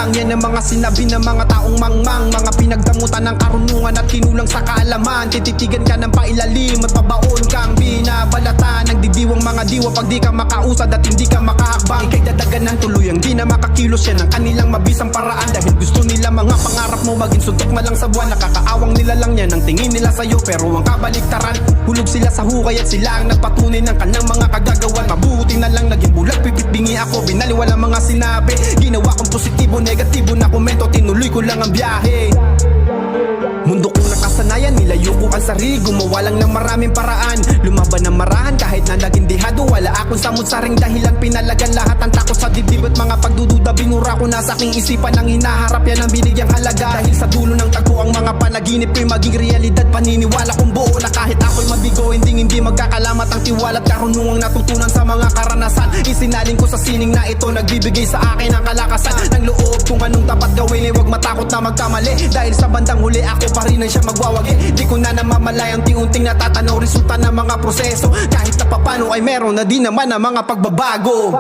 lang. Yan ang mga sinabi ng mga taong mangmang, mga pinagdamutan ng karunungan at kinulang sa kaalaman. Tititigan ka ng pailalim at pabaon kang binabalatan. Nagdidiwang mga diwa pag di ka makausad at hindi ka makahakbang. Ika'y dadagan ng tuluyang di na makakilos. Yan ang kanilang mabisang paraan, dahil gusto nila mga pangarap mo maging suntok malang sa buwan. Nakakaawang nila lang yan ang tingin nila sa'yo, pero ang kabaliktaran, hulog sila sa hukay at sila ang nagpatunay ng kanyang mga kagagawan. Mabuti na lang naging bulag, pipit-bingi ako, binaliwala mga sinabi. Ginawa kong positibo, negatibo na komento, tinuloy ko lang ang biyahe. Mundo kong nakasanayan, nilayo ko ang sarili, gumawa lang ng maraming paraan. Lumaban ng marahan kahit na naging dihado, wala akong samut-saring dahilan, pinalagan lahat ang takot sa dibdib at mga pagdududa. Binura ko na sa aking isipan ang hinaharap, yan ang binigyang halaga. Dahil sa dulo ng tagpo ang mga panaginip ko'y maging realidad. Paniniwala kong buo na kahit ako'y mabigo, hindi magkakalamat ang tiwala at karunungang natutunan sa mga karanasan. Isinaling ko sa sining na ito, nagbibigay sa akin ang kalakasan ng loob kung anong dapat gawin. Huwag matakot na magkamali, dahil sa bandang huli ako pa rin ang siya magwawagi. Di ko na namamalay ang unti-unting natatanaw resulta ng mga proseso. Kahit na papano ay meron na din naman ang mga pagbabago.